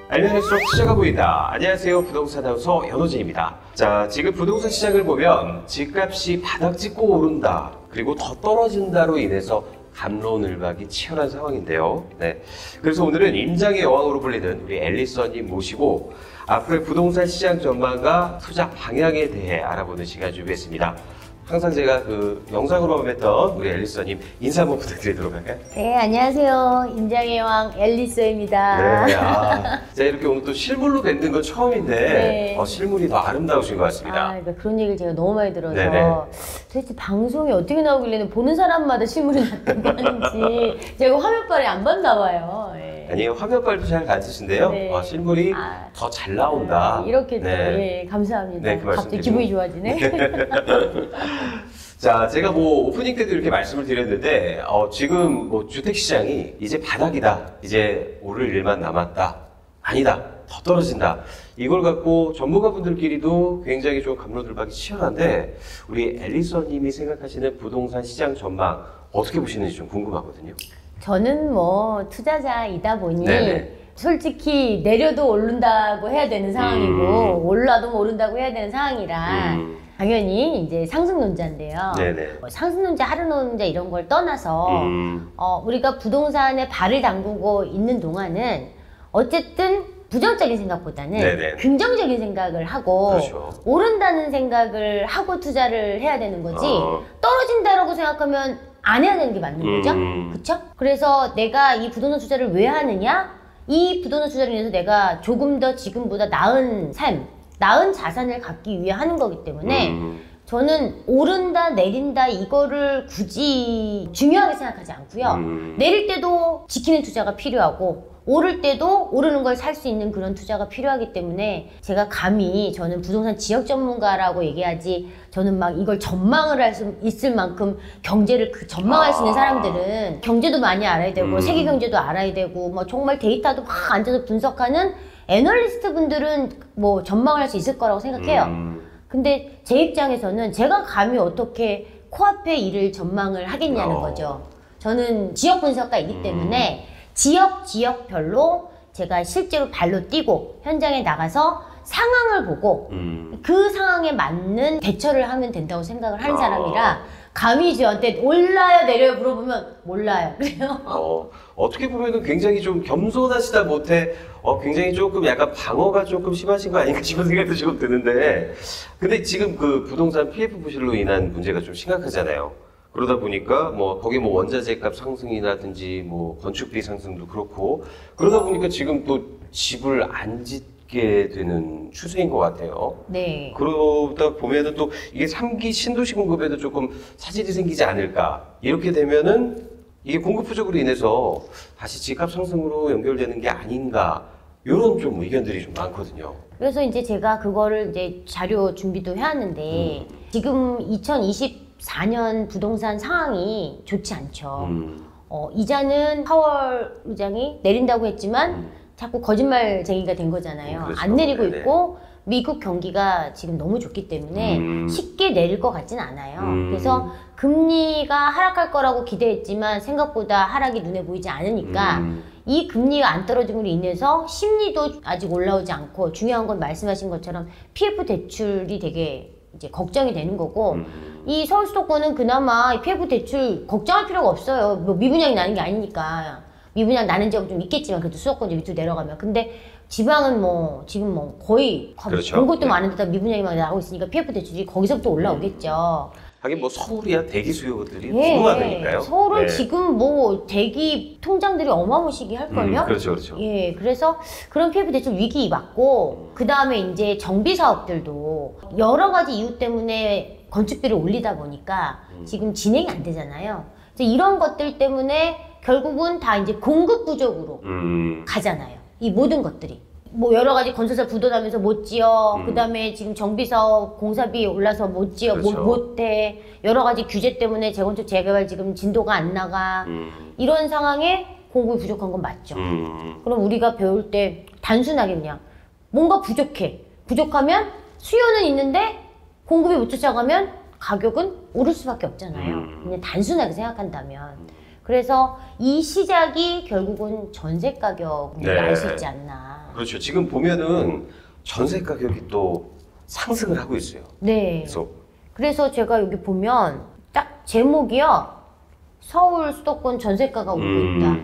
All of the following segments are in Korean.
알면 할수록 투자가 보인다. 안녕하세요, 부동산 아나운서 연호진입니다. 자, 지금 부동산 시장을 보면 집값이 바닥 찍고 오른다, 그리고 더 떨어진다로 인해서 갑론을박이 치열한 상황인데요. 네, 그래서 오늘은 임장의 여왕으로 불리는 우리 앨리서님 모시고 앞으로의 부동산 시장 전망과 투자 방향에 대해 알아보는 시간 준비했습니다. 항상 제가 그 영상으로만 뵀던 우리 앨리서님 인사 한번 부탁드리도록 할까요? 네, 안녕하세요. 임장의 여왕 앨리서입니다. 네, 자, 이렇게 오늘 또 실물로 뵙는 건 처음인데 네. 실물이 더 아름다우신 것 같습니다. 그러니까 그런 얘기를 제가 너무 많이 들어서 네네. 도대체 방송이 어떻게 나오길래 보는 사람마다 실물이 낫다고 하는지 제가 화면빨에 안 봤나 봐요. 네. 아니요, 화면빨도 잘 같으신데요. 네. 실물이 더 잘 나온다. 이렇게 네. 감사합니다. 네, 그 말씀 갑자기 드리고. 기분이 좋아지네. 자, 제가 오프닝 때도 이렇게 말씀을 드렸는데 지금 주택시장이 이제 바닥이다, 이제 오를 일만 남았다, 아니다, 더 떨어진다, 이걸 갖고 전문가분들끼리도 굉장히 좀 갑론을박이 치열한데 우리 앨리서님이 생각하시는 부동산 시장 전망 어떻게 보시는지 좀 궁금하거든요. 저는 투자자이다 보니 네네. 솔직히 내려도 오른다고 해야 되는 상황이고 올라도 오른다고 해야 되는 상황이라 당연히 이제 상승론자인데요. 네네. 상승론자, 하락론자 이런 걸 떠나서 우리가 부동산에 발을 담그고 있는 동안은 어쨌든 부정적인 생각보다는 네네. 긍정적인 생각을 하고 그렇죠. 오른다는 생각을 하고 투자를 해야 되는 거지 떨어진다라고 생각하면 안 해야 되는 게 맞는 거죠. 그렇죠? 그래서 내가 이 부동산 투자를 왜 하느냐? 이 부동산 투자를 인해서 내가 조금 더 지금보다 나은 삶, 나은 자산을 갖기 위해 하는 거기 때문에 저는 오른다 내린다 이거를 굳이 중요하게 생각하지 않고요. 내릴 때도 지키는 투자가 필요하고 오를 때도 오르는 걸 살 수 있는 그런 투자가 필요하기 때문에 제가 감히 저는 부동산 지역 전문가라고 얘기하지 저는 막 이걸 전망을 할 수 있을 만큼 경제를 전망할 수 있는 사람들은 경제도 많이 알아야 되고 세계 경제도 알아야 되고 정말 데이터도 막 앉아서 분석하는 애널리스트 분들은 전망을 할 수 있을 거라고 생각해요. 근데 제 입장에서는 제가 감히 어떻게 코앞의 일을 전망을 하겠냐는 거죠. 저는 지역 분석가이기 때문에 지역별로 제가 실제로 발로 뛰고 현장에 나가서 상황을 보고 그 상황에 맞는 대처를 하면 된다고 생각을 하는 사람이라 감히 저한테 올라요 내려요 물어보면 몰라요. 그래요. 어떻게 보면은 굉장히 좀 겸손하시다 못해 굉장히 조금 약간 방어가 조금 심하신 거 아닌가 싶은 생각도 조금 드는데, 근데 지금 그 부동산 PF 부실로 인한 문제가 좀 심각하잖아요. 그러다 보니까 거기 원자재 값 상승이라든지 건축비 상승도 그렇고 그러다 보니까 지금 또 집을 안 짓게 되는 추세인 것 같아요. 네. 그러다 보면은 또 이게 3기 신도시 공급에도 조금 차질이 생기지 않을까. 이렇게 되면은 이게 공급 부족으로 인해서 다시 집값 상승으로 연결되는 게 아닌가. 이런 좀 의견들이 좀 많거든요. 그래서 이제 제가 그거를 이제 자료 준비도 해왔는데 지금 2024년 부동산 상황이 좋지 않죠. 이자는 파월 의장이 내린다고 했지만 자꾸 거짓말쟁이가 된 거잖아요. 그렇죠. 안 내리고 네네. 있고 미국 경기가 지금 너무 좋기 때문에 쉽게 내릴 것 같진 않아요. 그래서 금리가 하락할 거라고 기대했지만 생각보다 하락이 눈에 보이지 않으니까 이 금리가 안 떨어짐으로 인해서 심리도 아직 올라오지 않고 중요한 건 말씀하신 것처럼 PF 대출이 되게 이제 걱정이 되는 거고 이 서울 수도권은 그나마 이 PF 대출 걱정할 필요가 없어요. 미분양이 나는 게 아니니까. 미분양 나는 지역은 좀 있겠지만 그래도 수도권 밑으로 내려가면. 근데 지방은 지금 거의 그렇죠. 본 곳도 많은 데다 미분양이 막 나오고 있으니까 PF 대출이 거기서부터 올라오겠죠. 하긴 서울이야 대기 수요들이 너무 많으니까요. 서울은 네. 지금 대기 통장들이 어마무시하게 할걸요? 그렇죠, 그렇죠. 예, 그래서 그런 PF 대출 위기 맞고 그 다음에 이제 정비 사업들도 여러 가지 이유 때문에 건축비를 올리다 보니까 지금 진행이 안 되잖아요. 그래서 이런 것들 때문에 결국은 다 이제 공급 부족으로 가잖아요. 이 모든 것들이. 여러 가지 건설사 부도나면서 못 지어, 그 다음에 지금 정비사업 공사비 올라서 못 지어, 그렇죠. 못해, 여러 가지 규제 때문에 재건축 재개발 지금 진도가 안 나가. 이런 상황에 공급이 부족한 건 맞죠. 그럼 우리가 배울 때 단순하게 그냥 뭔가 부족해. 부족하면 수요는 있는데 공급이 못 쫓아가면 가격은 오를 수밖에 없잖아요. 그냥 단순하게 생각한다면. 그래서 이 시작이 결국은 전세 가격 문제를 네. 알 수 있지 않나. 그렇죠. 지금 보면은 전세 가격이 또 상승을 하고 있어요. 네. 계속. 그래서 제가 여기 보면 딱 제목이요. 서울 수도권 전세가가 오르고 있다.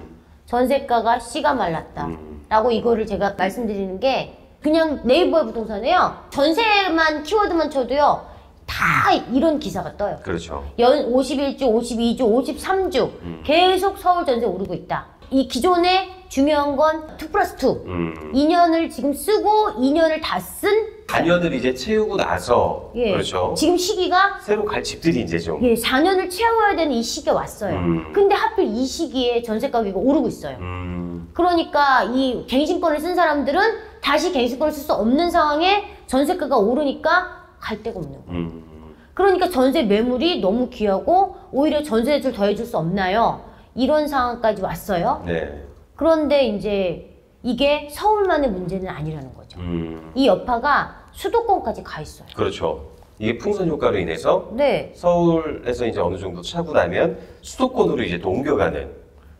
전세가가 씨가 말랐다. 라고 이거를 제가 말씀드리는 게 그냥 네이버 부동산에요. 전세만 키워드만 쳐도요. 다 이런 기사가 떠요. 그렇죠. 연 51주, 52주, 53주 계속 서울 전세 오르고 있다. 이 기존에 중요한 건 2+2. 2년을 지금 쓰고 2년을 다 쓴 4년을 이제 채우고 나서 예. 그렇죠. 지금 시기가 새로 갈 집들이 이제 좀 예, 4년을 채워야 되는 이 시기에 왔어요. 근데 하필 이 시기에 전세 가격이 오르고 있어요. 그러니까 이 갱신권을 쓴 사람들은 다시 갱신권을 쓸 수 없는 상황에 전세가가 오르니까 갈 데가 없는 거예요. 그러니까 전세 매물이 너무 귀하고 오히려 전세를 더해줄 수 없나요? 이런 상황까지 왔어요. 네. 그런데 이제 이게 서울만의 문제는 아니라는 거죠. 이 여파가 수도권까지 가 있어요. 그렇죠. 이게 풍선 효과로 인해서 네. 서울에서 이제 어느 정도 차고 나면 수도권으로 이제 또 옮겨가는.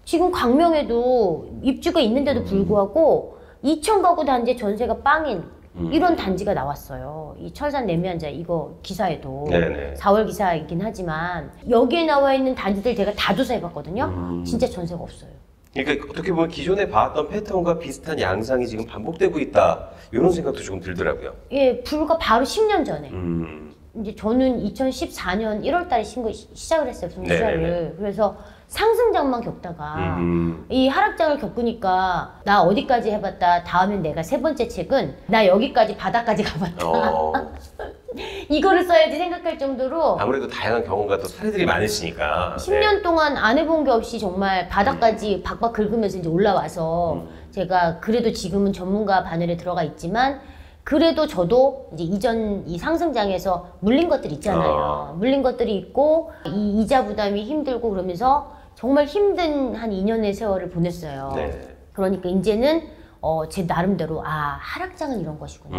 지금 광명에도 입주가 있는데도 불구하고 2천 가구 단지에 전세가 빵인 이런 단지가 나왔어요. 이 철산 내면자 이거 기사에도 네네. 4월 기사이긴 하지만 여기에 나와 있는 단지들 제가 다 조사해봤거든요. 진짜 전세가 없어요. 그러니까 어떻게 보면 기존에 봐왔던 패턴과 비슷한 양상이 지금 반복되고 있다. 이런 생각도 조금 들더라고요. 예, 불과 바로 10년 전에. 이제 저는 2014년 1월 달에 시작을 했어요. 투자를. 네네네. 그래서 상승장만 겪다가 이 하락장을 겪으니까 나 어디까지 해봤다. 다음엔 내가 세 번째 책은 나 여기까지 바닥까지 가봤다. 이거를 써야지 생각할 정도로 아무래도 다양한 경험과 또 사례들이 많으시니까. 10년 동안 안 해본 게 없이 정말 바닥까지 박박 긁으면서 이제 올라와서 제가 그래도 지금은 전문가 바늘에 들어가 있지만 그래도 저도 이제 이전 이 상승장에서 물린 것들이 있잖아요. 물린 것들이 있고 이 이자 부담이 힘들고 그러면서 정말 힘든 한 2년의 세월을 보냈어요. 네. 그러니까 이제는 제 나름대로 하락장은 이런 것이구나.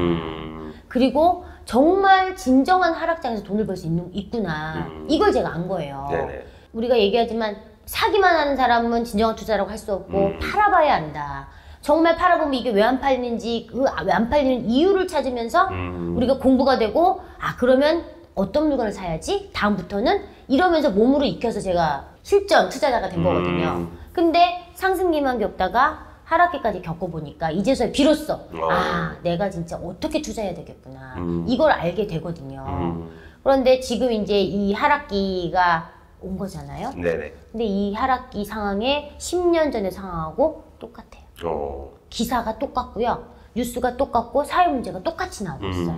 그리고 정말 진정한 하락장에서 돈을 벌 수 있구나. 이걸 제가 안 거예요. 네네. 우리가 얘기하지만 사기만 하는 사람은 진정한 투자라고 할 수 없고 팔아봐야 한다. 정말 팔아보면 이게 왜 안 팔리는지 그 왜 안 팔리는 이유를 찾으면서 우리가 공부가 되고 그러면 어떤 물건을 사야지 다음부터는 이러면서 몸으로 익혀서 제가 실전 투자자가 된 거거든요. 근데 상승기만 겪다가 하락기까지 겪어보니까 이제서야 비로소 내가 진짜 어떻게 투자해야 되겠구나 이걸 알게 되거든요. 그런데 지금 이제 이 하락기가 온 거잖아요. 네네. 근데 이 하락기 상황에 10년 전의 상황하고 똑같아요. 기사가 똑같고요. 뉴스가 똑같고 사회 문제가 똑같이 나오고 있어요.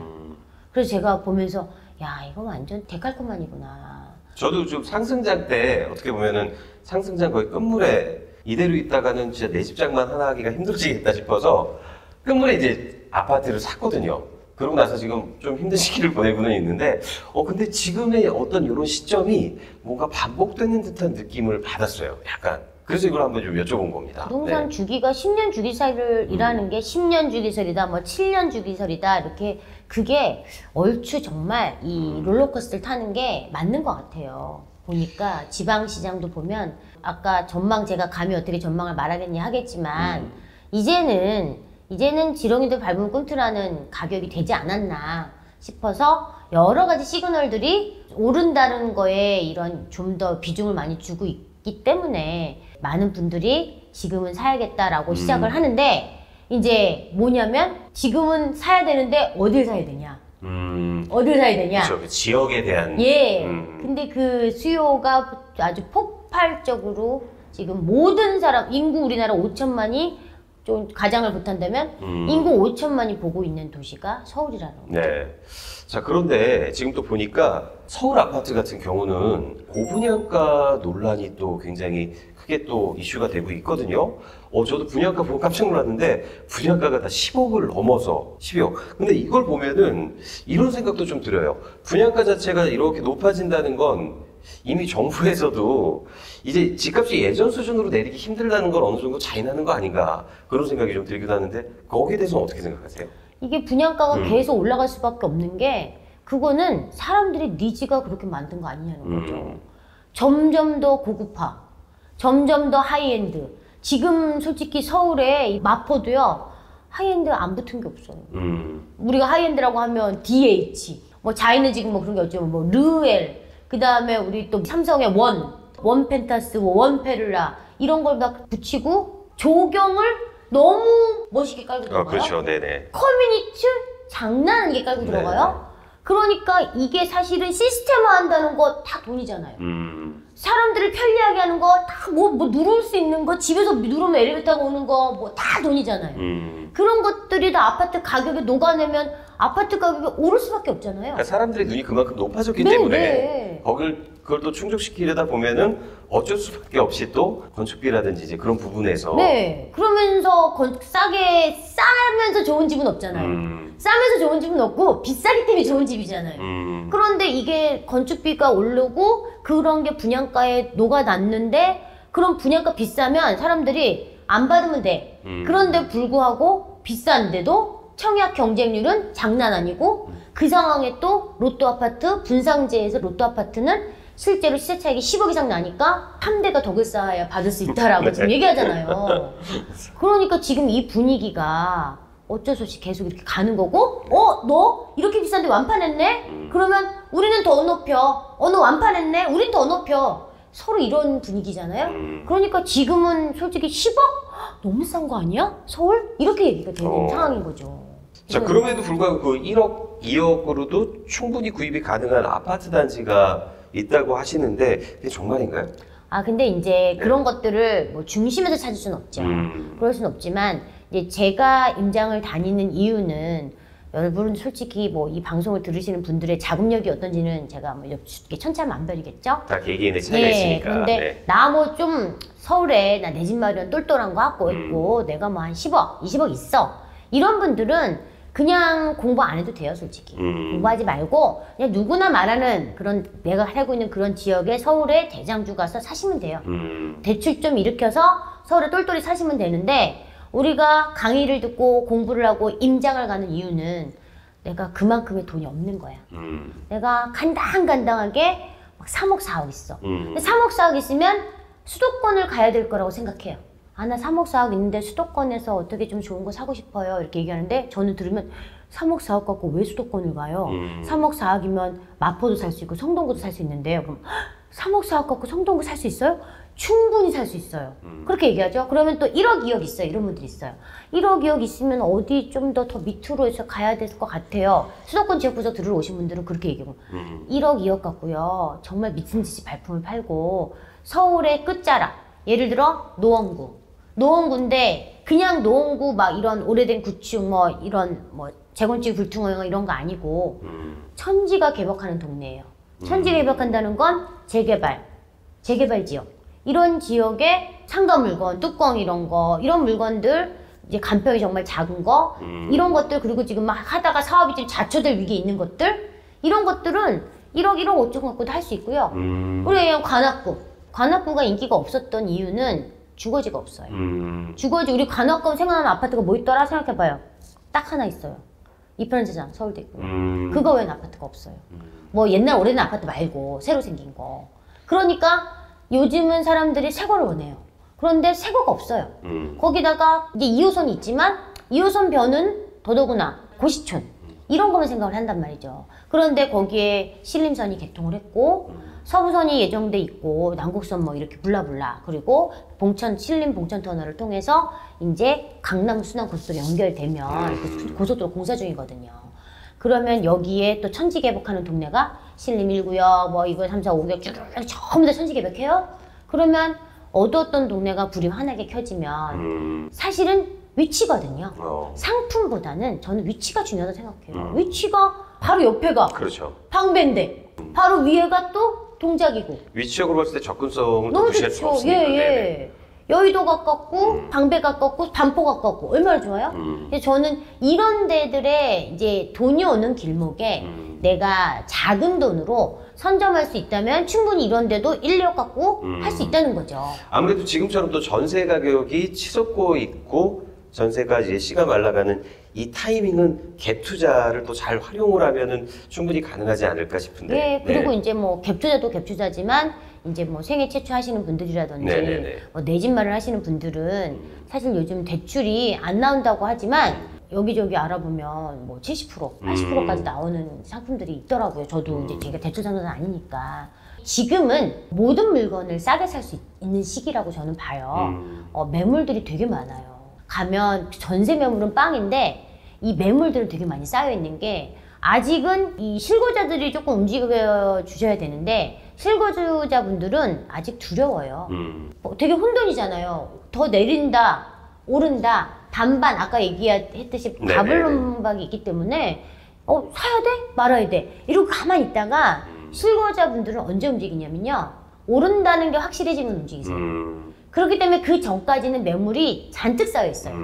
그래서 제가 보면서 야 이거 완전 데칼코마니구나. 저도 좀 상승장 때 어떻게 보면은 상승장 거의 끝물에 이대로 있다가는 진짜 내 집장만 하나 하기가 힘들어지겠다 싶어서 끝물에 이제 아파트를 샀거든요. 그러고 나서 지금 좀 힘든 시기를 보내고는 있는데 근데 지금의 어떤 이런 시점이 뭔가 반복되는 듯한 느낌을 받았어요. 약간. 그래서 이걸 한번 좀 여쭤본 겁니다. 부동산 주기가 10년 주기설이라는 게 10년 주기설이다, 뭐 7년 주기설이다 이렇게 그게 얼추 정말 이 롤러코스터를 타는 게 맞는 것 같아요. 보니까 지방시장도 보면 아까 전망 제가 감히 어떻게 전망을 말하겠냐 하겠지만 이제는 지렁이도 밟으면 꿈틀하는 가격이 되지 않았나 싶어서 여러 가지 시그널들이 오른다는 거에 이런 좀 더 비중을 많이 주고 있기 때문에 많은 분들이 지금은 사야겠다라고 시작을 하는데 이제 뭐냐면 지금은 사야 되는데 어딜 사야 되냐? 어딜 사야 되냐? 그렇죠. 그 지역에 대한. 예. 근데 그 수요가 아주 폭발적으로 지금 모든 사람 인구 우리나라 5천만이 좀 가장을 못한다면 인구 5천만이 보고 있는 도시가 서울이라는 거죠. 네. 자, 그런데 지금 또 보니까 서울 아파트 같은 경우는 고분양가 논란이 또 굉장히 크게 또 이슈가 되고 있거든요. 저도 분양가 보고 깜짝 놀랐는데 분양가가 다 10억을 넘어서 12억. 근데 이걸 보면은 이런 생각도 좀 들어요. 분양가 자체가 이렇게 높아진다는 건 이미 정부에서도 이제 집값이 예전 수준으로 내리기 힘들다는 걸 어느 정도 자인하는 거 아닌가 그런 생각이 좀 들기도 하는데 거기에 대해서는 어떻게 생각하세요? 이게 분양가가 계속 올라갈 수밖에 없는 게 그거는 사람들의 니즈가 그렇게 만든 거 아니냐는 거죠. 점점 더 고급화, 점점 더 하이엔드. 지금 솔직히 서울에 이 마포도요. 하이엔드 안 붙은 게 없어요. 우리가 하이엔드라고 하면 DH, 뭐 자이는 지금 뭐 그런 게 없죠. 뭐 르엘, 그 다음에 우리 또 삼성의 원 펜타스, 원 페를라 이런 걸 막 붙이고 조경을 너무 멋있게 깔고 들어가요. 그렇죠. 네네. 커뮤니티 장난 아니게 깔고 들어가요. 그러니까 이게 사실은 시스템화 한다는 거 다 돈이잖아요. 사람들을 편리하게 하는 거 다 뭐 누를 수 있는 거 집에서 누르면 엘리베이터가 오는 거 뭐 다 돈이잖아요. 그런 것들이 다 아파트 가격에 녹아내면 아파트 가격이 오를 수밖에 없잖아요. 그러니까 사람들의 눈이 그만큼 높아졌기 네, 때문에 네. 그걸 또 충족시키려다 보면은 어쩔 수밖에 없이 또 건축비라든지 이제 그런 부분에서 네. 그러면서 싸게 싸면서 좋은 집은 없잖아요. 싸면서 좋은 집은 없고 비싸기 때문에 좋은 집이잖아요. 그런데 이게 건축비가 오르고 그런 게 분양가에 녹아났는데 그런 분양가 비싸면 사람들이 안 받으면 돼. 그런데 불구하고 비싼데도 청약 경쟁률은 장난 아니고 그 상황에 또 로또 아파트, 분상제에서 로또 아파트는 실제로 시세 차익이 10억 이상 나니까 3대가 덕을 쌓아야 받을 수 있다라고 지금 얘기하잖아요. 그러니까 지금 이 분위기가 어쩔 수 없이 계속 이렇게 가는 거고 너 이렇게 비싼데 완판했네? 그러면 우리는 더 높여. 너 완판했네? 우린 더 높여. 서로 이런 분위기잖아요. 그러니까 지금은 솔직히 10억? 너무 싼 거 아니야? 서울? 이렇게 얘기가 되는 상황인 거죠. 자, 그럼에도 불구하고 그 1억, 2억으로도 충분히 구입이 가능한 아파트 단지가 있다고 하시는데 이게 정말인가요? 근데 이제 그런 것들을 뭐 중심에서 찾을 수는 없죠. 그럴 수는 없지만 이제 제가 임장을 다니는 이유는 여러분 솔직히 뭐 이 방송을 들으시는 분들의 자금력이 어떤지는 제가 뭐 천차만별이겠죠. 다 개개인의 차이가 있으니까. 그런데 네. 나 뭐 좀 서울에 나 내 집 마련 똘똘한 거 갖고 있고 내가 뭐 한 10억, 20억 있어. 이런 분들은 그냥 공부 안 해도 돼요, 솔직히. 공부하지 말고 그냥 누구나 말하는 그런 내가 살고 있는 그런 지역에 서울에 대장주 가서 사시면 돼요. 대출 좀 일으켜서 서울에 똘똘히 사시면 되는데 우리가 강의를 듣고 공부를 하고 임장을 가는 이유는 내가 그만큼의 돈이 없는 거야. 내가 간당간당하게 막 3억, 4억 있어. 근데 3억, 4억 있으면 수도권을 가야 될 거라고 생각해요. 나 3억, 4억 있는데 수도권에서 어떻게 좀 좋은 거 사고 싶어요. 이렇게 얘기하는데 저는 들으면 3억, 4억 갖고 왜 수도권을 가요? 3억, 4억이면 마포도 살 수 있고 성동구도 살 수 있는데요. 그럼 3억, 4억 갖고 성동구 살 수 있어요? 충분히 살 수 있어요. 그렇게 얘기하죠. 그러면 또 1억, 2억 있어요. 이런 분들이 있어요. 1억, 2억 있으면 어디 좀 더 밑으로 해서 가야 될 것 같아요. 수도권 지역구에서 들어오신 분들은 그렇게 얘기하고 1억, 2억 갖고요. 정말 미친 듯이 발품을 팔고 서울의 끝자락, 예를 들어 노원구인데 그냥 노원구 막 이런 오래된 구축 뭐 이런 뭐 재건축 불퉁허 이런 거 아니고 천지가 개벽하는 동네예요. 천지가 개벽한다는 건 재개발 지역. 이런 지역에 상가 물건, 뚜껑 이런 물건들 이제 간평이 정말 작은 거 이런 것들 그리고 지금 막 하다가 사업이 좀 자초될 위기에 있는 것들 이런 것들은 1억 5천 갖고도 할 수 있고요. 우리 그냥 관악구가 인기가 없었던 이유는 주거지가 없어요. 주거지 우리 관악구 생각나는 아파트가 뭐 있더라 생각해봐요. 딱 하나 있어요. 이편세장 서울대 있고 그거 외엔 아파트가 없어요. 뭐 옛날 오래된 아파트 말고 새로 생긴 거. 그러니까 요즘은 사람들이 새 거를 원해요. 그런데 새 거가 없어요. 거기다가 이제 2호선이 있지만 2호선 변은 더더구나 고시촌 이런 거만 생각을 한단 말이죠. 그런데 거기에 신림선이 개통을 했고 서부선이 예정돼 있고 남국선 뭐 이렇게 블라블라 그리고 신림 봉천 터널을 통해서 이제 강남 순환 고속도로 연결되면 고속도로 공사 중이거든요. 그러면 여기에 또 천지 개벽하는 동네가 신림 1구역 뭐 이거 3, 4, 5구역 쭉 전부 다 천지 개벽해요. 그러면 어두웠던 동네가 불이 환하게 켜지면 사실은 위치거든요. 상품보다는 저는 위치가 중요하다고 생각해요. 위치가 바로 옆에가 그렇죠. 방배인데 바로 위에가 또 동작이고 위치적으로 봤을 때 접근성을 너무 무시할 수가 좋죠. 없으니까. 예. 여의도 가깝고 방배 가깝고 반포 가깝고 얼마나 좋아요? 그래서 저는 이런 데들에 이제 돈이 오는 길목에 내가 작은 돈으로 선점할 수 있다면 충분히 이런 데도 1, 2억 갖고 할 수 있다는 거죠. 아무래도 지금처럼 또 전세 가격이 치솟고 있고 전세가 이제 씨가 말라가는 이 타이밍은 갭 투자를 또 잘 활용을 하면은 충분히 가능하지 않을까 싶은데. 네, 그리고 이제 뭐 갭 투자도 갭 투자지만 이제 뭐 생애 최초 하시는 분들이라든지 네네네. 뭐 내 집 마련 하시는 분들은 사실 요즘 대출이 안 나온다고 하지만 여기저기 알아보면 뭐 70%, 80%까지 나오는 상품들이 있더라고요. 저도 이제 제가 대출 상담은 아니니까. 지금은 모든 물건을 싸게 살 수 있는 시기라고 저는 봐요. 매물들이 되게 많아요. 가면 전세 매물은 빵인데 이 매물들은 되게 많이 쌓여 있는 게 아직은 이 실거주자들이 조금 움직여 주셔야 되는데 실거주자분들은 아직 두려워요. 되게 혼돈이잖아요. 더 내린다, 오른다, 반반 아까 얘기했듯이 가불론박이 있기 때문에 사야 돼? 말아야 돼? 이러고 가만히 있다가 실거주자분들은 언제 움직이냐면요. 오른다는 게 확실해지면 움직이세요. 그렇기 때문에 그 전까지는 매물이 잔뜩 쌓여 있어요.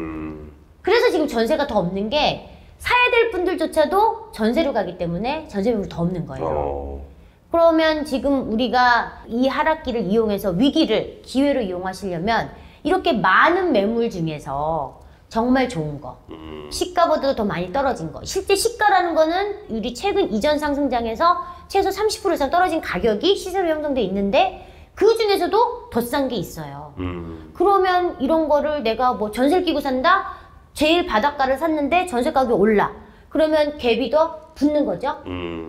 그래서 지금 전세가 더 없는 게 사야 될 분들조차도 전세로 가기 때문에 전세 매물이 더 없는 거예요. 그러면 지금 우리가 이 하락기를 이용해서 위기를 기회로 이용하시려면 이렇게 많은 매물 중에서 정말 좋은 거, 시가보다도 더 많이 떨어진 거. 실제 시가라는 거는 우리 최근 이전 상승장에서 최소 30% 이상 떨어진 가격이 시세로 형성돼 있는데 그 중에서도 더 싼 게 있어요. 그러면 이런 거를 내가 뭐 전세를 끼고 산다? 제일 바닷가를 샀는데 전세 가격이 올라. 그러면 갭이 더 붙는 거죠.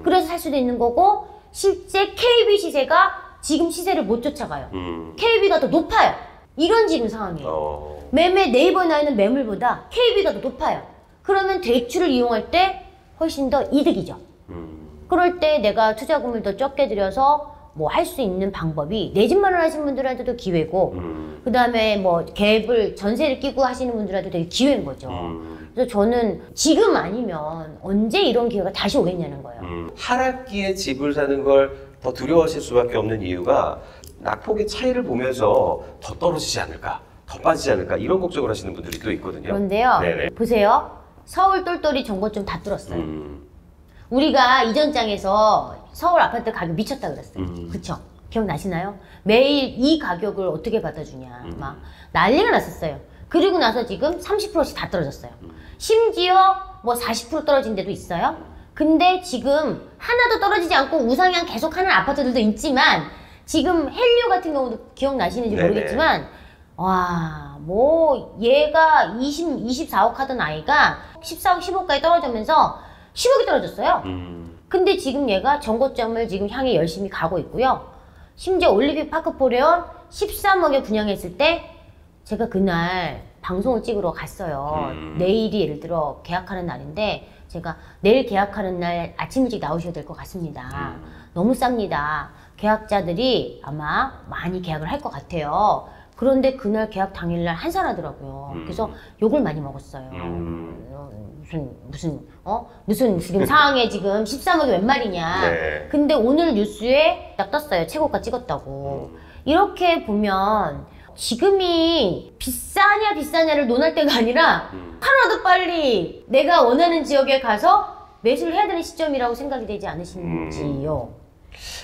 그래서 살 수도 있는 거고 실제 KB 시세가 지금 시세를 못 쫓아가요. KB가 더 높아요. 이런 지금 상황이에요. 매매 네이버에 나 있는 매물보다 KB가 더 높아요. 그러면 대출을 이용할 때 훨씬 더 이득이죠. 그럴 때 내가 투자금을 더 적게 들여서 뭐 할 수 있는 방법이 내 집 마련 하시는 분들한테도 기회고 그 다음에 뭐 갭을 전세를 끼고 하시는 분들한테도 되게 기회인 거죠. 그래서 저는 지금 아니면 언제 이런 기회가 다시 오겠냐는 거예요. 하락기에 집을 사는 걸 더 두려워하실 수밖에 없는 이유가 낙폭의 차이를 보면서 더 떨어지지 않을까, 더 빠지지 않을까 이런 걱정을 하시는 분들이 또 있거든요. 그런데요. 네네. 보세요. 서울 똘똘이 정거점 다 뚫었어요. 우리가 이전 장에서 서울 아파트 가격 미쳤다 그랬어요. 그쵸? 기억나시나요? 매일 이 가격을 어떻게 받아주냐 막 난리가 났었어요. 그리고 나서 지금 30%씩 다 떨어졌어요. 심지어 뭐 40% 떨어진 데도 있어요. 근데 지금 하나도 떨어지지 않고 우상향 계속하는 아파트들도 있지만 지금 헬리오 같은 경우도 기억나시는지 네네. 모르겠지만 와, 뭐 얘가 24억 하던 아이가 14억, 15억까지 떨어지면서 10억이 떨어졌어요. 근데 지금 얘가 정거점을 지금 향해 열심히 가고 있고요. 심지어 올리픽 파크 포레온 13억에 분양했을 때 제가 그날 방송을 찍으러 갔어요. 내일이 예를 들어 계약하는 날인데 제가 내일 계약하는 날 아침 일찍 나오셔야 될 것 같습니다. 너무 쌉니다. 계약자들이 아마 많이 계약을 할 것 같아요. 그런데 그날 계약 당일날 한산하더라고요. 그래서 욕을 많이 먹었어요. 무슨 지금 상황에 지금 13억이 웬 말이냐. 네. 근데 오늘 뉴스에 딱 떴어요. 최고가 찍었다고. 이렇게 보면 지금이 비싸냐 비싸냐를 논할 때가 아니라 하루라도 빨리 내가 원하는 지역에 가서 매수를 해야 되는 시점이라고 생각이 되지 않으신지요?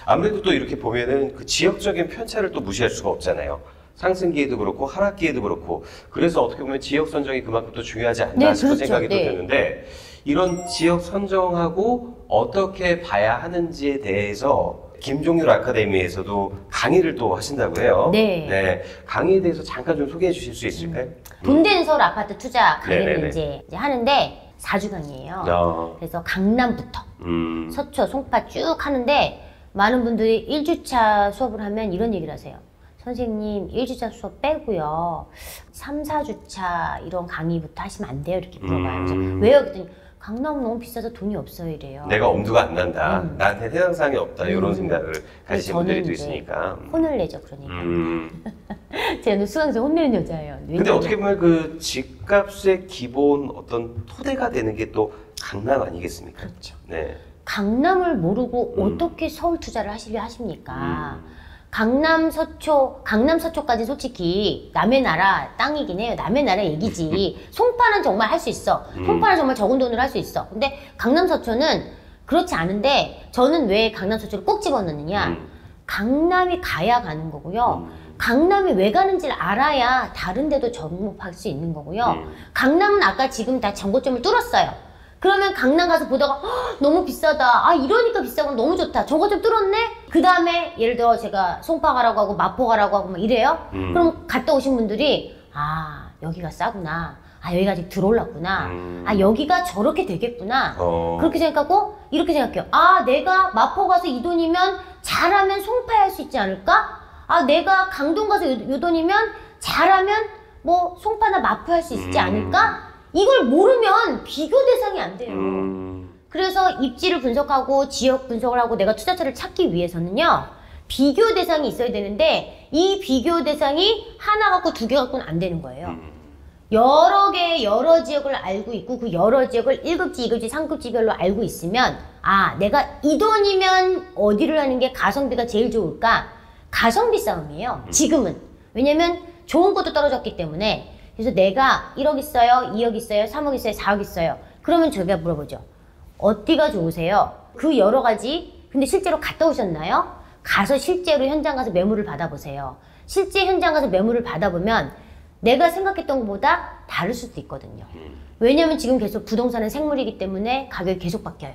아무래도 또 이렇게 보면은 그 지역적인 편차를 또 무시할 수가 없잖아요. 상승기에도 그렇고 하락기에도 그렇고 그래서 어떻게 보면 지역 선정이 그만큼 또 중요하지 않나 네, 싶은 그렇죠. 생각이 또 네. 드는데 이런 지역 선정하고 어떻게 봐야 하는지에 대해서 김종률 아카데미에서도 강의를 또 하신다고 해요. 네. 강의에 대해서 잠깐 좀 소개해 주실 수 있을까요? 돈 되는 서울 아파트 투자 강의를 네네네. 이제 하는데 4주 강의예요. 그래서 강남부터 서초, 송파 쭉 하는데 많은 분들이 1주차 수업을 하면 이런 얘기를 하세요. 선생님 1주차 수업 빼고요 3, 4주차 이런 강의부터 하시면 안 돼요? 이렇게 물어봐요. 그래서 왜요? 그랬더니 강남은 너무 비싸서 돈이 없어요 이래요. 내가 엄두가 안 난다. 나한테 해당사항이 없다. 이런 생각을 가지신 저는 분들이 또 이제 있으니까. 혼을 내죠. 그러니까 제가 수강생 혼내는 여자예요. 근데 어떻게 보면 그 집값의 기본 어떤 토대가 되는 게 또 강남 아니겠습니까? 그렇죠. 네. 강남을 모르고 어떻게 서울 투자를 하십니까? 강남 서초까지 솔직히 남의 나라 땅이긴 해요. 남의 나라 얘기지. 송파는 정말 할 수 있어. 송파는 정말 적은 돈으로 할 수 있어. 근데 강남 서초는 그렇지 않은데 저는 왜 강남 서초를 꼭 집어넣느냐. 강남이 가야 가는 거고요. 강남이 왜 가는지를 알아야 다른 데도 접목할 수 있는 거고요. 강남은 아까 지금 다 정거점을 뚫었어요. 그러면 강남 가서 보다가 "헉, 너무 비싸다. 아 이러니까 비싸고 너무 좋다. 저거 좀 뚫었네? 그 다음에 예를 들어 제가 송파 가라고 하고 마포 가라고 하고 막 이래요. 그럼 갔다 오신 분들이 아 여기가 싸구나. 아 여기가 아직 덜 올랐구나. 아 여기가 저렇게 되겠구나. 그렇게 생각하고 이렇게 생각해요. 아 내가 마포 가서 이 돈이면 잘하면 송파에 할 수 있지 않을까? 아 내가 강동 가서 요 돈이면 잘하면 뭐 송파나 마포에 할 수 있지 않을까? 이걸 모르면 비교 대상이 안 돼요. 그래서 입지를 분석하고 지역 분석을 하고 내가 투자처를 찾기 위해서는요. 비교 대상이 있어야 되는데 이 비교 대상이 하나 갖고 두 개 갖고는 안 되는 거예요. 여러 개의 여러 지역을 알고 있고 그 여러 지역을 1급지, 2급지, 3급지별로 알고 있으면 아 내가 이 돈이면 어디를 하는 게 가성비가 제일 좋을까? 가성비 싸움이에요. 지금은. 왜냐면 좋은 것도 떨어졌기 때문에. 그래서 내가 1억 있어요, 2억 있어요, 3억 있어요, 4억 있어요. 그러면 저희가 물어보죠. 어디가 좋으세요? 그 여러 가지. 근데 실제로 갔다 오셨나요? 가서 실제로 현장 가서 매물을 받아보세요. 실제 현장 가서 매물을 받아보면 내가 생각했던 것보다 다를 수도 있거든요. 왜냐면 지금 계속 부동산은 생물이기 때문에 가격이 계속 바뀌어요.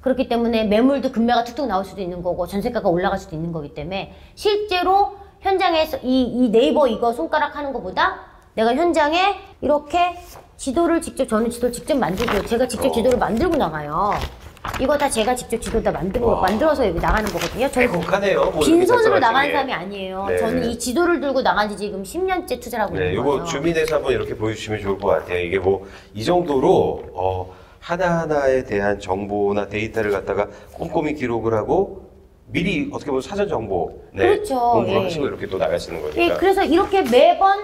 그렇기 때문에 매물도 금매가 툭툭 나올 수도 있는 거고 전세가가 올라갈 수도 있는 거기 때문에 실제로 현장에서 이 네이버 이거 손가락 하는 것보다 내가 현장에 이렇게 지도를 직접 저는 지도를 직접 만들고 제가 직접 지도를 만들고 나가요. 이거 다 제가 직접 지도 다 만들어서 여기 나가는 거거든요. 저는 빈손으로 나가는 사람이 아니에요. 네. 저는 이 지도를 들고 나간 지 지금 10년째 투자를 하고 있는 거예요. 이거 주민에서 한번 이렇게 보여주시면 좋을 것 같아요. 이게 뭐 이 정도로 하나하나에 대한 정보나 데이터를 갖다가 꼼꼼히 기록을 하고 미리 어떻게 보면 사전 정보 그렇죠. 공부를 예. 하시고 이렇게 또 나가시는 거니까. 예, 그래서 이렇게 매번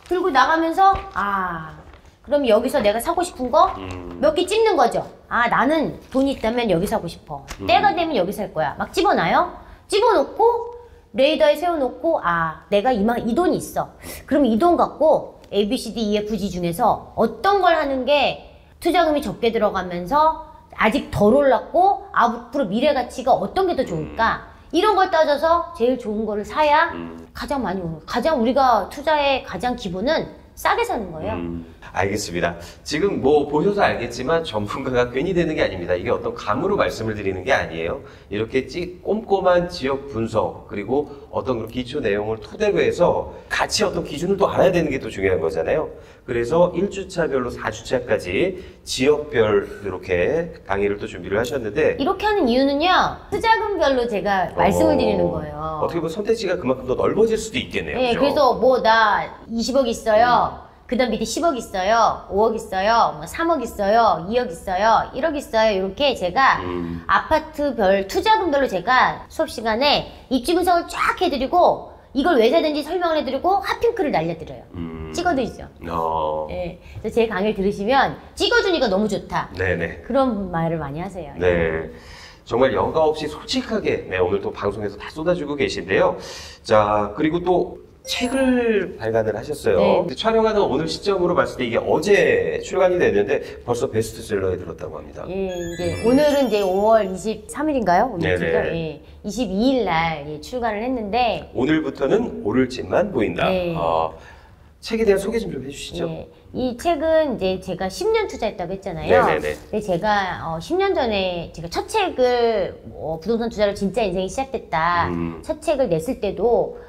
들고 나가면서 그럼 여기서 내가 사고 싶은 거 몇 개 찍는 거죠. 아 나는 돈이 있다면 여기 사고 싶어. 때가 되면 여기 살 거야. 막 집어놔요. 집어놓고 레이더에 세워놓고 내가 이 돈이 있어. 그럼 이 돈 갖고 A, B, C, D, E, F, G 중에서 어떤 걸 하는 게 투자금이 적게 들어가면서 아직 덜 올랐고 앞으로 미래 가치가 어떤 게 더 좋을까? 이런 걸 따져서 제일 좋은 거를 사야 가장 많이 오는 거예요. 가장 우리가 투자의 가장 기본은 싸게 사는 거예요. 알겠습니다. 지금 뭐 보셔서 알겠지만 전문가가 괜히 되는 게 아닙니다. 이게 어떤 감으로 말씀을 드리는 게 아니에요. 이렇게 꼼꼼한 지역 분석 그리고 어떤 그런 기초 내용을 토대로 해서 같이 어떤 기준을 또 알아야 되는 게 또 중요한 거잖아요. 그래서 1주차별로 4주차까지 지역별 이렇게 강의를 또 준비를 하셨는데 이렇게 하는 이유는요. 투자금별로 제가 말씀을 드리는 거예요. 어떻게 보면 선택지가 그만큼 더 넓어질 수도 있겠네요. 네, 그죠? 그래서 뭐 나 20억 있어요. 그 다음 밑에 10억 있어요. 5억 있어요. 뭐 3억 있어요. 2억 있어요. 1억 있어요. 이렇게 제가 아파트별 투자금별로 제가 수업 시간에 입지 분석을 쫙 해드리고 이걸 왜 사든지 설명을 해드리고 핫핑크를 날려드려요. 찍어드리죠. 네, 그래서 제 강의를 들으시면 찍어주니까 너무 좋다. 네네. 그런 말을 많이 하세요. 네. 정말 여과 없이 솔직하게 오늘 또 방송에서 다 쏟아주고 계신데요. 자, 그리고 또 책을 발간을 하셨어요. 네. 근데 촬영하는 오늘 시점으로 봤을 때 이게 어제 출간이 됐는데 벌써 베스트셀러에 들었다고 합니다. 예, 이제 오늘은 이제 5월 23일인가요? 오늘 네네. 예, 22일 날 출간을 했는데 오늘부터는 오를 집만 보인다. 네. 책에 대한 소개 좀 해주시죠. 예, 이 책은 이제 제가 10년 투자했다고 했잖아요. 네네네. 근데 제가 10년 전에 제가 첫 책을 부동산 투자로 진짜 인생이 시작됐다. 첫 책을 냈을 때도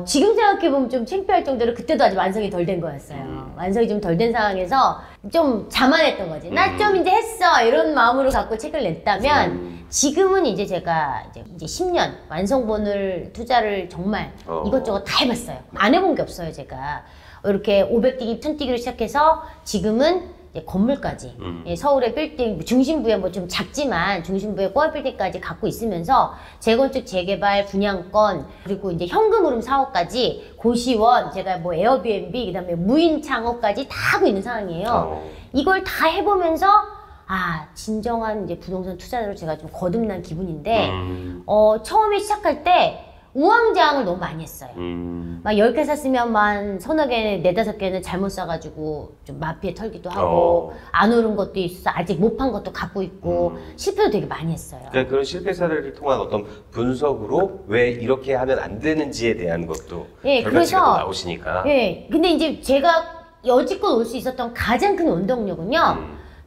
지금 생각해보면 좀 창피할 정도로 그때도 아직 완성이 덜 된 거였어요. 완성이 좀 덜 된 상황에서 좀 자만했던 거지. 나 좀 이제 했어. 이런 마음으로 갖고 책을 냈다면 지금은 이제 제가 이제 10년 완성본을 투자를 정말 이것저것 다 해봤어요. 안 해본 게 없어요, 제가. 이렇게 500뛰기, 1000뛰기로 시작해서 지금은 이제 건물까지 예, 서울의 빌딩 중심부에 뭐 좀 작지만 중심부에 꼬마 빌딩까지 갖고 있으면서 재건축, 재개발, 분양권 그리고 이제 현금 흐름 사업까지 고시원 제가 뭐 에어비앤비 그다음에 무인 창업까지 다 하고 있는 상황이에요. 이걸 다 해보면서 진정한 이제 부동산 투자자로 제가 좀 거듭난 기분인데 처음에 시작할 때 우왕좌왕을 너무 많이 했어요. 막 10개 샀으면 만 서너 개, 4-5개는 잘못 사가지고 좀 마피에 털기도 하고 안 오른 것도 있어서 아직 못 판 것도 갖고 있고 실패도 되게 많이 했어요. 그러니까 그런 실패 사례를 통한 어떤 분석으로 왜 이렇게 하면 안 되는지에 대한 것도 예, 결과치가 또 그래서 나오시니까. 예, 근데 이제 제가 여지껏 올 수 있었던 가장 큰 원동력은요.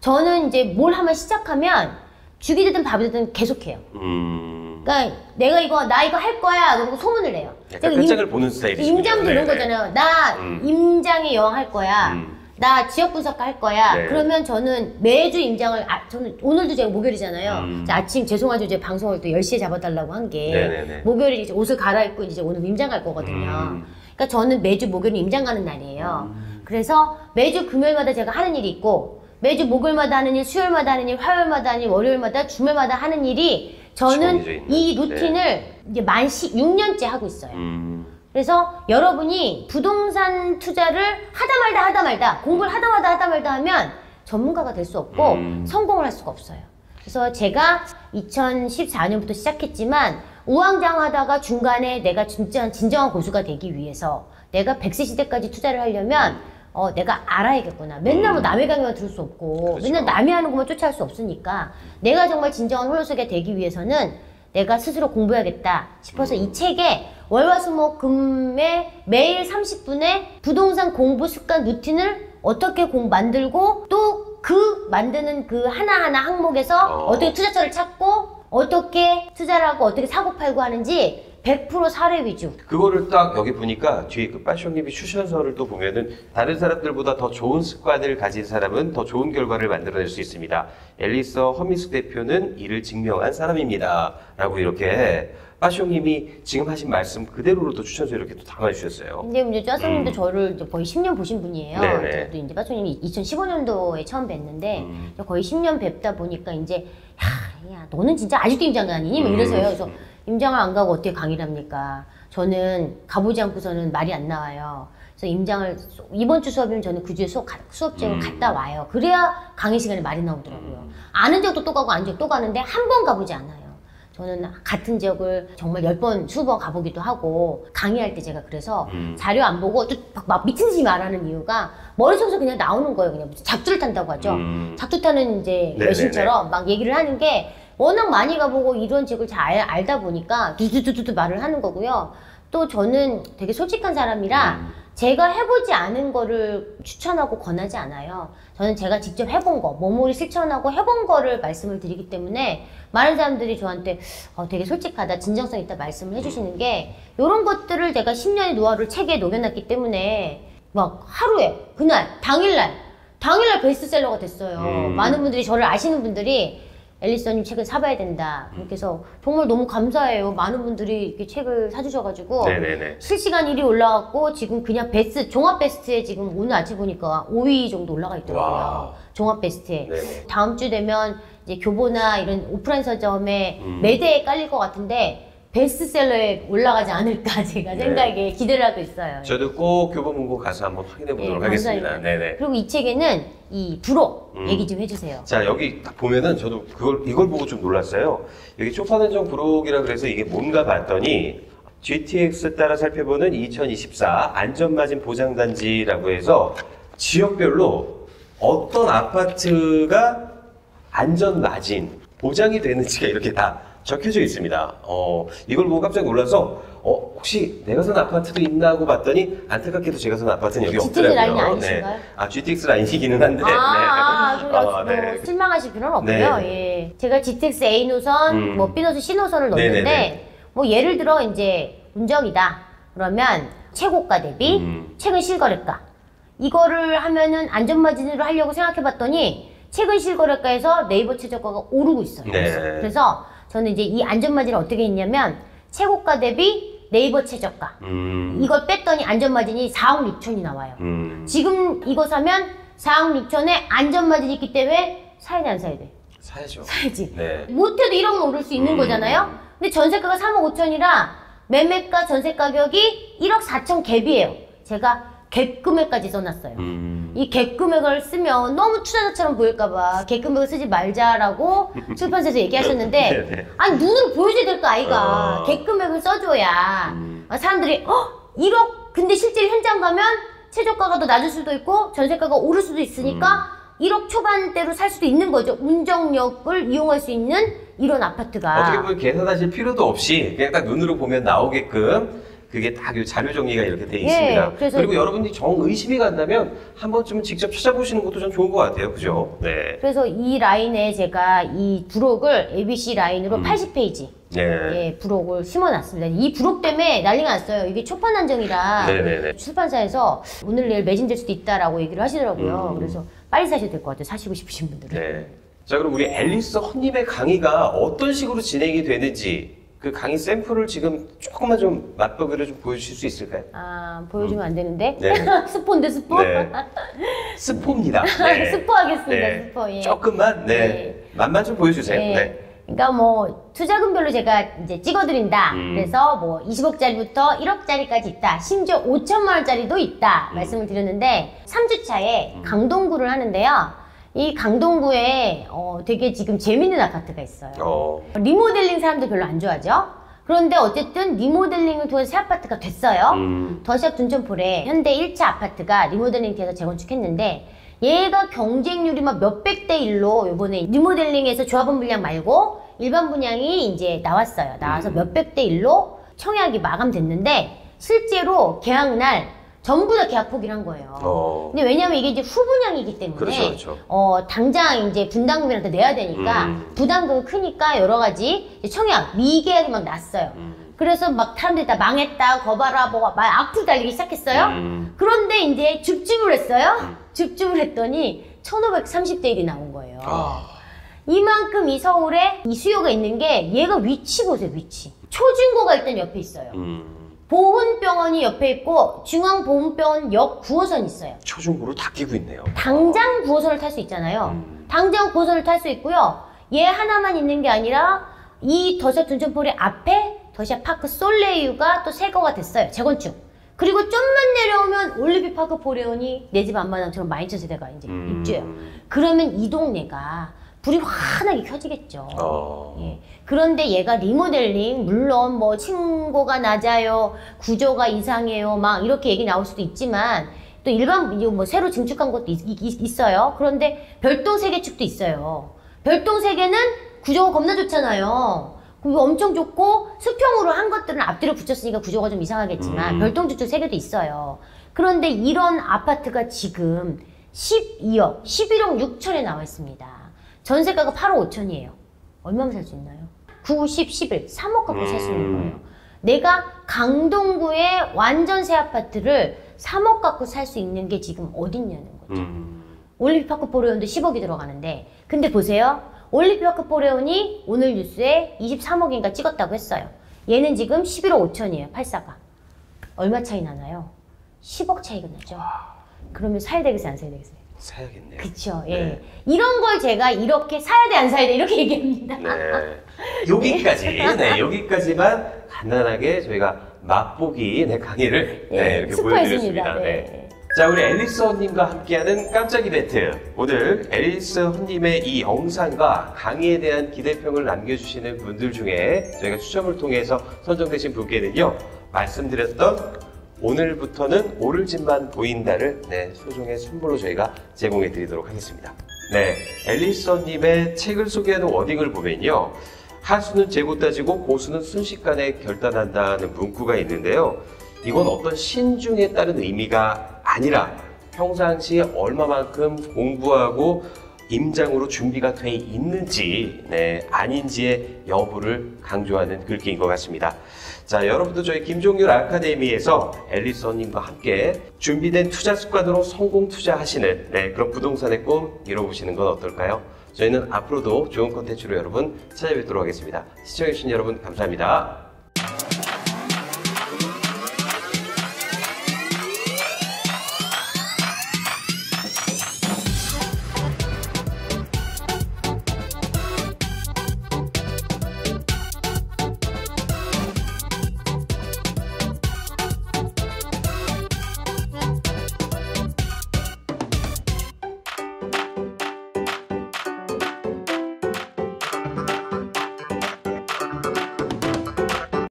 저는 이제 뭘 한번 시작하면 죽이 되든 밥이 되든 계속해요. 그러니까 내가 나 이거 할 거야 그러고 소문을 내요. 약간 끝장을 보는 스타일이시군요. 임장도 이런 거잖아요. 나 임장의 여왕 할 거야. 나 지역 분석가 할 거야. 네. 그러면 저는 매주 임장을 저는 오늘도 제가 목요일이잖아요. 아침 죄송하죠. 이제 방송을 또 10시에 잡아달라고 한 게 목요일에 이제 옷을 갈아입고 이제 오늘 임장 갈 거거든요. 그러니까 저는 매주 목요일은 임장 가는 날이에요. 그래서 매주 금요일마다 제가 하는 일이 있고 매주 목요일마다 하는 일, 수요일마다 하는 일, 화요일마다 하는 일, 월요일마다 주말마다 하는 일이 저는 이 루틴을 이제 만 6년째 하고 있어요. 그래서 여러분이 부동산 투자를 하다 말다 공부를 하다 말다 하면 전문가가 될 수 없고 성공을 할 수가 없어요. 그래서 제가 2014년부터 시작했지만 우왕좌왕하다가 중간에 내가 진짜 진정한 고수가 되기 위해서 내가 100세 시대까지 투자를 하려면 내가 알아야겠구나. 맨날 뭐 남의 강의만 들을 수 없고 그렇죠. 맨날 남이 하는 것만 쫓아할 수 없으니까 내가 정말 진정한 홀로서기가 되기 위해서는 내가 스스로 공부해야겠다 싶어서 이 책에 월화수목금에 매일 30분의 부동산 공부 습관 루틴을 어떻게 만들고 또 그 만드는 그 하나하나 항목에서 어떻게 투자처를 찾고 어떻게 투자를 하고 어떻게 사고 팔고 하는지 100% 사례 위주. 그거를 딱 여기 보니까 뒤에 그 빠숑님이 추천서를 또 보면은 다른 사람들보다 더 좋은 습관을 가진 사람은 더 좋은 결과를 만들어낼 수 있습니다. 앨리서 허미숙 대표는 이를 증명한 사람입니다. 라고 이렇게 빠숑님이 지금 하신 말씀 그대로로 또 추천서 이렇게 또 담아주셨어요. 근데 이제 빠숑님도 저를 이제 거의 10년 보신 분이에요. 네네. 저도 이제 빠숑님이 2015년도에 처음 뵀는데 거의 10년 뵙다 보니까 이제 야 너는 진짜 아직도 임장 아니니? 뭐 이러세요. 그래서 임장을 안 가고 어떻게 강의를 합니까? 저는 가보지 않고서는 말이 안 나와요. 그래서 임장을 이번 주 수업이면 저는 그 주에 수업장을 갔다 와요. 그래야 강의 시간에 말이 나오더라고요. 아는 지역도 또 가고 아는 지역 또 가는데 한 번 가보지 않아요. 저는 같은 지역을 정말 10번, 20번 가보기도 하고 강의할 때 제가 그래서 자료 안 보고 또 막 미친 듯이 말하는 이유가 머릿속에서 그냥 나오는 거예요. 그냥 작두를 탄다고 하죠. 작두 타는 이제 여신처럼 막 얘기를 하는 게 워낙 많이 가보고 이런 지역을 잘 알다 보니까 두두두두 말을 하는 거고요. 또 저는 되게 솔직한 사람이라 제가 해보지 않은 거를 추천하고 권하지 않아요. 저는 제가 직접 해본 거, 몸으로 실천하고 해본 거를 말씀을 드리기 때문에 많은 사람들이 저한테 되게 솔직하다, 진정성 있다 말씀을 해주시는 게 이런 것들을 제가 10년의 노하우를 책에 녹여놨기 때문에 막 하루에, 그날, 당일날 베스트셀러가 됐어요. 많은 분들이 저를 아시는 분들이 앨리서님 책을 사봐야 된다. 그래서 정말 너무 감사해요. 많은 분들이 이렇게 책을 사주셔가지고 실시간 1위 올라왔고 지금 그냥 베스트, 종합 베스트에 지금 오늘 아침 보니까 5위 정도 올라가 있더라고요. 와. 종합 베스트에. 다음 주 되면 이제 교보나 이런 오프라인 서점에 매대에 깔릴 것 같은데 베스트셀러에 올라가지 않을까 제가 생각에 기대를 하고 있어요. 저도 꼭 교보문고 가서 한번 확인해 보도록 하겠습니다. 네네. 그리고 이 책에는 이 불호 얘기 좀 해주세요. 자, 여기 딱 보면은 저도 이걸 보고 좀 놀랐어요. 여기 쪽파된정 부록이라 그래서 이게 뭔가 봤더니 GTX 따라 살펴보는 2024 안전마진 보장단지라고 해서 지역별로 어떤 아파트가 안전마진 보장이 되는지가 이렇게 다 적혀져 있습니다. 이걸 보고 깜짝 놀라서 혹시 내가 사는 아파트도 있나 하고 봤더니 안타깝게도 제가 사는 아파트는 여기 GTX 없더라고요. 라인이 아니신가요? GTX 라인이기는 한데. 실망하실 필요는 없고요. 예. 제가 GTX A 노선, 뭐 B 노선, C 노선을 넣었는데 뭐 예를 들어 이제 운정이다. 그러면 최고가 대비 최근 실거래가 이거를 하면은 안전마진으로 하려고 생각해봤더니 최근 실거래가에서 네이버 최저가가 오르고 있어요. 그래서 저는 이제 이 안전마진을 어떻게 했냐면 최고가 대비 네이버 최저가 이걸 뺐더니 안전마진이 4억 6천이 나와요. 지금 이거 사면 4억 6천에 안전마진이 있기 때문에 사야 돼 안 사야 돼? 사야죠. 사야지. 못해도 1억은 오를 수 있는 거잖아요. 근데 전세가가 3억 5천이라 매매가 전세 가격이 1억 4천 갭이에요. 제가 갭 금액까지 써놨어요. 이 갭 금액을 쓰면 너무 투자자처럼 보일까봐 갭 금액을 쓰지 말자라고 출판사에서 얘기하셨는데 아니 눈으로 보여줘야 될 거 아이가. 갭 금액을 써줘야 사람들이 1억 근데 실제로 현장 가면 최저가가 더 낮을 수도 있고 전세가가 오를 수도 있으니까 1억 초반대로 살 수도 있는 거죠. 운정력을 이용할 수 있는 이런 아파트가 어떻게 보면 계산하실 필요도 없이 그냥 딱 눈으로 보면 나오게끔 그게 딱 자료 정리가 이렇게 돼 있습니다. 그래서 그리고 여러분이 정 의심이 간다면 한 번쯤은 직접 찾아보시는 것도 좀 좋은 것 같아요. 그죠? 네. 그래서 이 라인에 제가 이 부록을 ABC 라인으로 80페이지 네. 부록을 심어놨습니다. 이 부록 때문에 난리가 났어요. 이게 초판 한정이라 네네네. 출판사에서 오늘 내일 매진될 수도 있다라고 얘기를 하시더라고요. 그래서 빨리 사셔야 될 것 같아요. 사시고 싶으신 분들은. 네. 자, 그럼 우리 앨리스 헌님의 강의가 어떤 식으로 진행이 되는지 그 강의 샘플을 지금 조금만 좀 맛보기로 좀 보여주실 수 있을까요? 아, 보여주면 안 되는데? 네. 스포인데, 스포? 네. 스포입니다. 네. 스포하겠습니다, 네. 스포. 예. 조금만, 네. 맛만 좀 보여주세요. 예. 네. 그러니까 뭐 투자금별로 제가 이제 찍어드린다. 음. 그래서 뭐 20억짜리부터 1억짜리까지 있다. 심지어 5천만 원짜리도 있다. 말씀을 드렸는데 3주차에 강동구를 하는데요. 이 강동구에 되게 지금 재밌는 아파트가 있어요. 리모델링 사람들 별로 안 좋아하죠. 그런데 어쨌든 리모델링을 통해서 새 아파트가 됐어요. 더샵 둔천폴에 현대 1차 아파트가 리모델링 돼서 재건축했는데 얘가 경쟁률이 막 몇백 대 1로 요번에 리모델링에서 조합원 분양 말고 일반 분양이 이제 나왔어요. 나와서 몇백 대 1로 청약이 마감됐는데 실제로 계약날 전부 다 계약 포기를 한 거예요. 근데 왜냐면 이게 이제 후분양이기 때문에 그렇죠. 당장 이제 분담금이라도 내야 되니까 부담금이 크니까 여러 가지 청약 미계약이 막 났어요. 그래서 막 사람들이 다 망했다, 거봐라, 뭐 막 악플 달리기 시작했어요. 그런데 이제 줍줍을 했어요. 줍줍을 했더니 1530대 1이 나온 거예요. 이만큼 이 서울에 이 수요가 있는 게 얘가 위치 보세요, 위치. 초중고가 일단 옆에 있어요. 보훈병원이 옆에 있고 중앙보훈병원역 9호선 있어요. 초중고로 다 끼고 있네요. 당장 9호선을 탈 수 있잖아요. 당장 9호선을 탈 수 있고요. 얘 하나만 있는 게 아니라 이 더샵 둔천폴의 앞에 더샵 파크 솔레이유가 또 새거가 됐어요. 재건축. 그리고 좀만 내려오면 올리비 파크 포레온이 내 집 안마당처럼 12,000세대가 이제 입주해요. 그러면 이 동네가 불이 환하게 켜지겠죠. 예. 그런데 얘가 리모델링, 물론 뭐 층고가 낮아요, 구조가 이상해요, 막 이렇게 얘기 나올 수도 있지만 또 일반 뭐 새로 증축한 것도 있어요. 그런데 별동 세개축도 있어요. 별동 세개는 구조가 겁나 좋잖아요. 그리고 엄청 좋고 수평으로 한 것들은 앞뒤로 붙였으니까 구조가 좀 이상하겠지만 별동 주축 3개도 있어요. 그런데 이런 아파트가 지금 12억, 11억 6천에 나와 있습니다. 전세가가 8억 5천이에요. 얼마면 살 수 있나요? 9, 10, 11, 3억 갖고 살 수 있는 거예요. 내가 강동구의 완전 새 아파트를 3억 갖고 살 수 있는 게 지금 어딨냐는 거죠. 올리브파크 포레온도 10억이 들어가는데 근데 보세요. 올리브파크 포레온이 오늘 뉴스에 23억인가 찍었다고 했어요. 얘는 지금 11억 5천이에요. 84가. 얼마 차이 나나요? 10억 차이가 나죠. 그러면 사야 되겠어요? 안 사야 되겠어요? 사야겠네요. 그쵸, 예. 네. 이런 걸 제가 이렇게 사야 돼, 안 사야 돼, 이렇게 얘기합니다. 네. 여기까지, 네, 여기까지만 간단하게 저희가 맛보기 강의를 이렇게 보여드렸습니다. 네. 자, 우리 앨리스 헌님과 함께하는 깜짝 이벤트. 오늘 앨리스 헌님의 이 영상과 강의에 대한 기대평을 남겨주시는 분들 중에 저희가 추첨을 통해서 선정되신 분께는요, 말씀드렸던 오늘부터는 오를 집만 보인다를 소정의 선물로 저희가 제공해 드리도록 하겠습니다. 네, 앨리스 헌님의 책을 소개하는 워딩을 보면요. 하수는 재고 따지고 고수는 순식간에 결단한다는 문구가 있는데요. 이건 어떤 신중에 따른 의미가 아니라 평상시에 얼마만큼 공부하고 임장으로 준비가 돼 있는지 아닌지의 여부를 강조하는 글귀인 것 같습니다. 자, 여러분도 저희 김종률 아카데미에서 앨리스 헌님과 함께 준비된 투자 습관으로 성공 투자하시는 그런 부동산의 꿈 이뤄보시는 건 어떨까요? 저희는 앞으로도 좋은 콘텐츠로 여러분 찾아뵙도록 하겠습니다. 시청해주신 여러분 감사합니다.